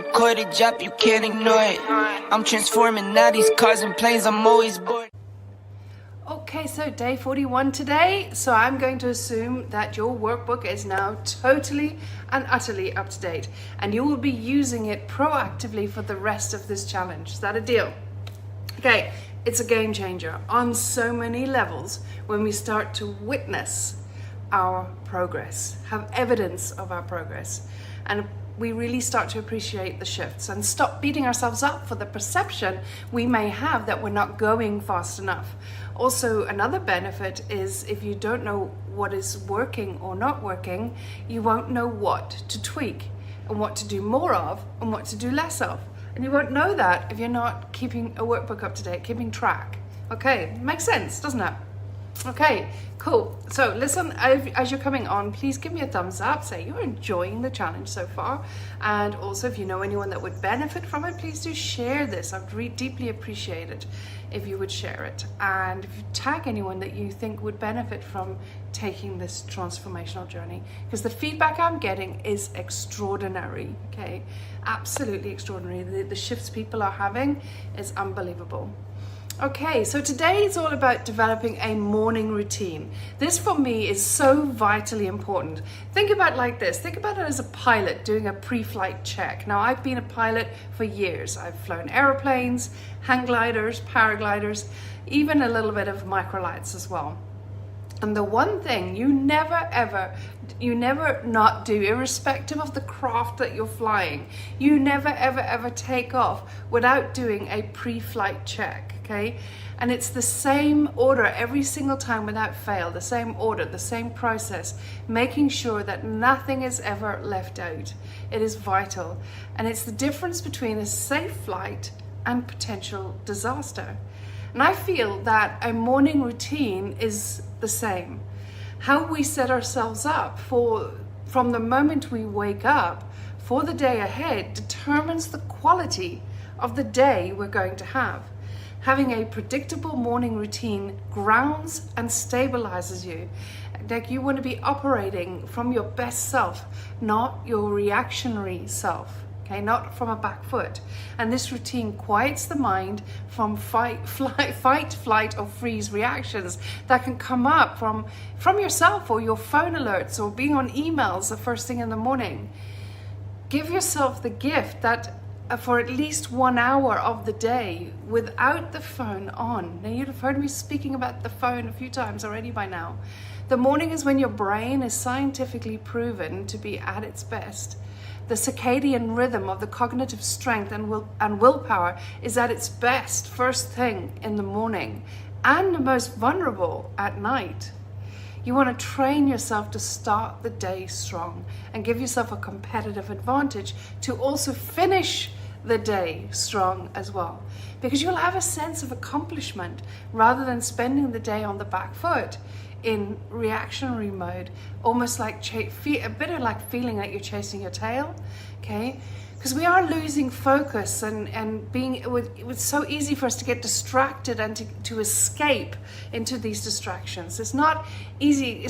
recorded, drop, you can't ignore it. I'm transforming now these cars and planes, I'm always bored. Okay, so day 41 today. So I'm going to assume that your workbook is now totally and utterly up to date, and you will be using it proactively for the rest of this challenge. Is that a deal? Okay, it's a game changer on so many levels when we start to witness our progress, have evidence of our progress, and we really start to appreciate the shifts and stop beating ourselves up for the perception we may have that we're not going fast enough. Also, another benefit is if you don't know what is working or not working, you won't know what to tweak and what to do more of and what to do less of. And you won't know that if you're not keeping a workbook up to date, keeping track. Okay, makes sense, doesn't it? Okay, cool. So listen, as you're coming on, please give me a thumbs up, say you're enjoying the challenge so far. And also, if you know anyone that would benefit from it, please do share this. I'd deeply appreciate it if you would share it. And if you tag anyone that you think would benefit from taking this transformational journey, because the feedback I'm getting is extraordinary, okay? Absolutely extraordinary. The shifts people are having is unbelievable. Okay, so today is all about developing a morning routine. This for me is so vitally important. Think about it like this. Think about it as a pilot doing a pre-flight check. Now, I've been a pilot for years. I've flown airplanes, hang gliders, paragliders, even a little bit of microlights as well. And the one thing you never not do, irrespective of the craft that you're flying, you never ever take off without doing a pre-flight check, okay? And it's the same order every single time without fail, the same order, the same process, making sure that nothing is ever left out. It is vital. And it's the difference between a safe flight and potential disaster. And I feel that a morning routine is the same. How we set ourselves up from the moment we wake up for the day ahead determines the quality of the day we're going to have. Having a predictable morning routine grounds and stabilizes you. Like you want to be operating from your best self, not your reactionary self. Okay, not from a back foot. And this routine quiets the mind from fight, flight, or freeze reactions that can come up from yourself or your phone alerts or being on emails the first thing in the morning. Give yourself the gift that for at least 1 hour of the day without the phone on. Now, you've heard me speaking about the phone a few times already by now. The morning is when your brain is scientifically proven to be at its best. The circadian rhythm of the cognitive strength and willpower is at its best first thing in the morning and the most vulnerable at night. You want to train yourself to start the day strong and give yourself a competitive advantage to also finish the day strong as well, because you'll have a sense of accomplishment rather than spending the day on the back foot in reactionary mode, almost like a bit of like feeling like you're chasing your tail, okay? Because we are losing focus and being, it was so easy for us to get distracted and to escape into these distractions. It's not easy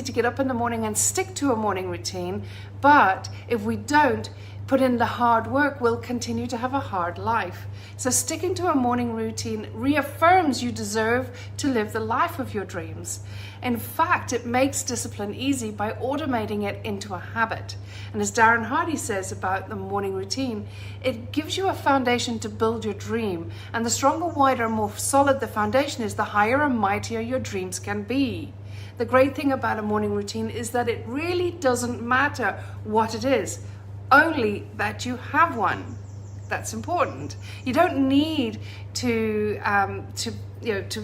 to get up in the morning and stick to a morning routine, but if we don't put in the hard work, we'll continue to have a hard life. So sticking to a morning routine reaffirms you deserve to live the life of your dreams. In fact, it makes discipline easy by automating it into a habit. And as Darren Hardy says about the morning routine, it gives you a foundation to build your dream. And the stronger, wider, more solid the foundation is, the higher and mightier your dreams can be. The great thing about a morning routine is that it really doesn't matter what it is, only that you have one. That's important. You don't need to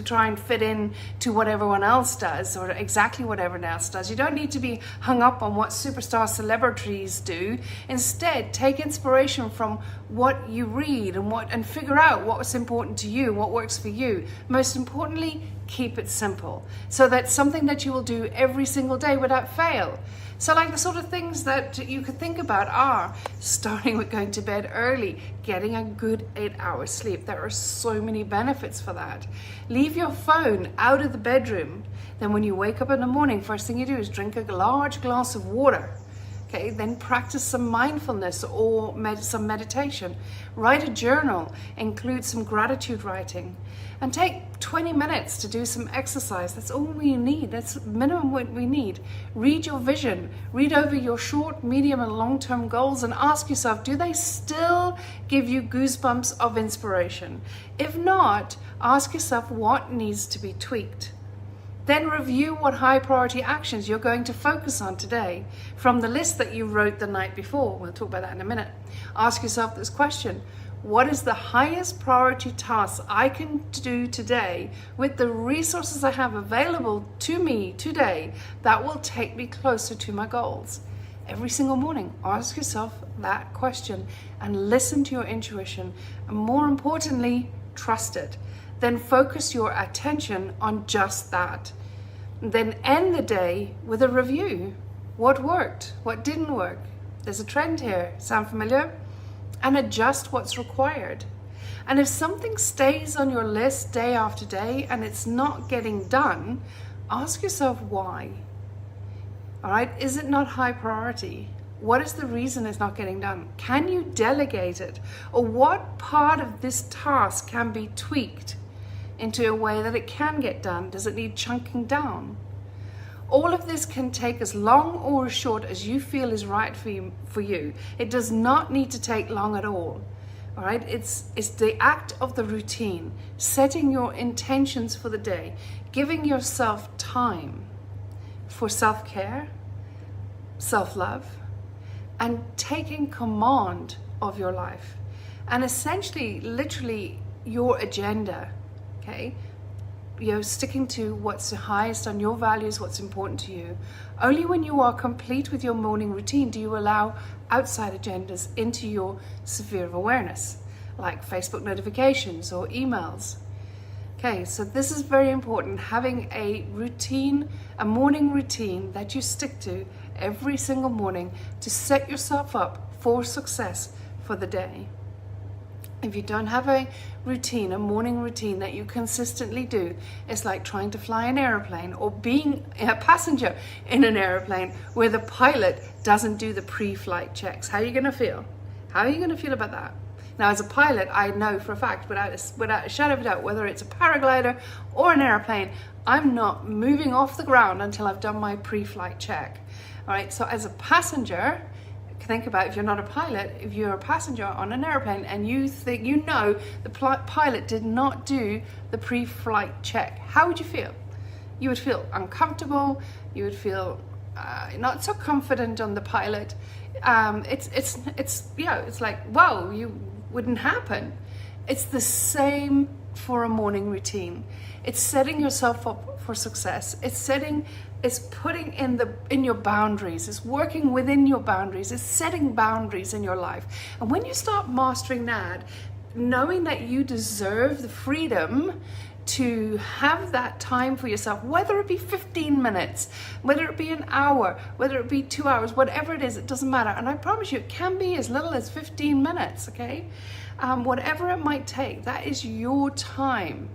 try and fit in to what everyone else does or exactly what everyone else does. You don't need to be hung up on what superstar celebrities do. Instead, take inspiration from what you read and figure out what's important to you, what works for you. Most importantly, keep it simple so that's something that you will do every single day without fail. So like the sort of things that you could think about are starting with going to bed early, getting a good 8 hours sleep. There are so many benefits for that. Leave your phone out of the bedroom. Then when you wake up in the morning, first thing you do is drink a large glass of water. Okay, then practice some mindfulness or some meditation. Write a journal, include some gratitude writing, and take 20 minutes to do some exercise. That's all we need. That's minimum what we need. Read your vision, read over your short, medium, and long-term goals, and ask yourself, do they still give you goosebumps of inspiration? If not, ask yourself what needs to be tweaked. Then review what high priority actions you're going to focus on today from the list that you wrote the night before. We'll talk about that in a minute. Ask yourself this question: what is the highest priority task I can do today with the resources I have available to me today that will take me closer to my goals? Every single morning, ask yourself that question and listen to your intuition, and more importantly, trust it. Then focus your attention on just that. Then end the day with a review. What worked? What didn't work? There's a trend here. Sound familiar? And adjust what's required. And if something stays on your list day after day and it's not getting done, ask yourself why. All right? Is it not high priority? What is the reason it's not getting done? Can you delegate it? Or what part of this task can be tweaked into a way that it can get done? Does it need chunking down? All of this can take as long or as short as you feel is right for you. It does not need to take long at all. All right? It's the act of the routine, setting your intentions for the day, giving yourself time for self-care, self-love, and taking command of your life. And essentially, literally, your agenda. Okay, sticking to what's the highest on your values, what's important to you. Only when you are complete with your morning routine do you allow outside agendas into your sphere of awareness, like Facebook notifications or emails. Okay, so this is very important, having a routine, a morning routine that you stick to every single morning to set yourself up for success for the day. If you don't have a routine, a morning routine that you consistently do, it's like trying to fly an airplane or being a passenger in an airplane where the pilot doesn't do the pre-flight checks. How are you going to feel? How are you going to feel about that? Now, as a pilot, I know for a fact, without a shadow of a doubt, whether it's a paraglider or an airplane, I'm not moving off the ground until I've done my pre-flight check. All right, so as a passenger, think about if you're not a pilot, if you're a passenger on an airplane and you think, the pilot did not do the pre-flight check, how would you feel? You would feel uncomfortable. You would feel not so confident on the pilot. It's like, whoa, you wouldn't happen. It's the same for a morning routine. It's setting yourself up for success. It's putting in your boundaries. It's working within your boundaries. It's setting boundaries in your life. And when you start mastering that, knowing that you deserve the freedom to have that time for yourself, whether it be 15 minutes, whether it be an hour, whether it be 2 hours, whatever it is, it doesn't matter. And I promise you, it can be as little as 15 minutes, okay? Whatever it might take, that is your time.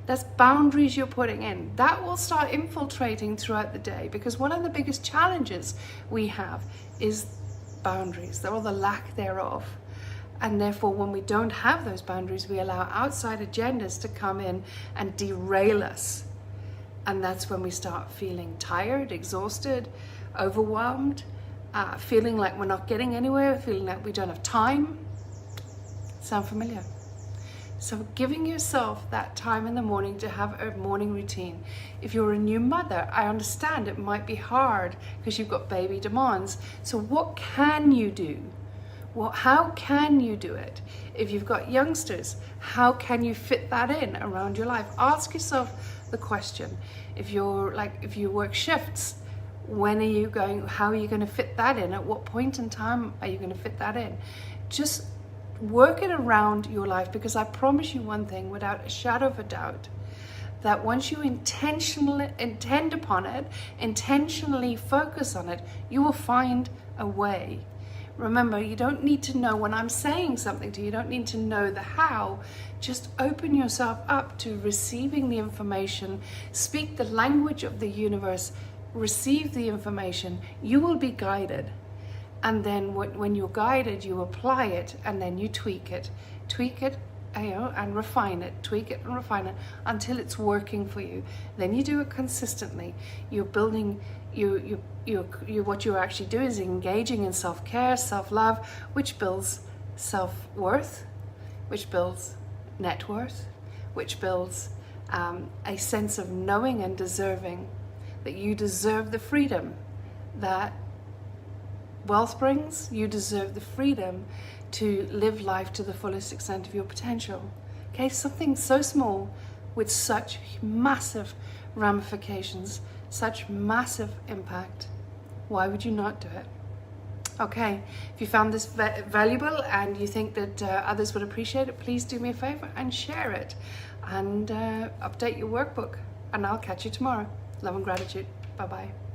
That's boundaries you're putting in. That will start infiltrating throughout the day, because one of the biggest challenges we have is boundaries, or the lack thereof. And therefore, when we don't have those boundaries, we allow outside agendas to come in and derail us. And that's when we start feeling tired, exhausted, overwhelmed, feeling like we're not getting anywhere, feeling like we don't have time. Sound familiar? So giving yourself that time in the morning to have a morning routine. If you're a new mother, I understand it might be hard because you've got baby demands. So what can you do? Well, how can you do it? If you've got youngsters, how can you fit that in around your life? Ask yourself the question. If you work shifts, how are you going to fit that in? At what point in time are you going to fit that in? Just work it around your life, because I promise you one thing without a shadow of a doubt, that once you intentionally intend upon it, intentionally focus on it, you will find a way. Remember, you don't need to know when I'm saying something to you, you don't need to know the how. Just open yourself up to receiving the information, speak the language of the universe, receive the information. You will be guided. and then when you're guided, you apply it, and then you tweak it, and refine it, tweak it and refine it until it's working for you. Then you do it consistently. You're building, what you're actually doing is engaging in self-care, self-love, which builds self-worth, which builds net worth, which builds a sense of knowing and deserving that you deserve the freedom that wealth brings. You deserve the freedom to live life to the fullest extent of your potential. Okay, something so small with such massive ramifications, such massive impact. Why would you not do it? Okay, if you found this valuable and you think that others would appreciate it, please do me a favor and share it, and update your workbook, and I'll catch you tomorrow. Love and gratitude. Bye-bye.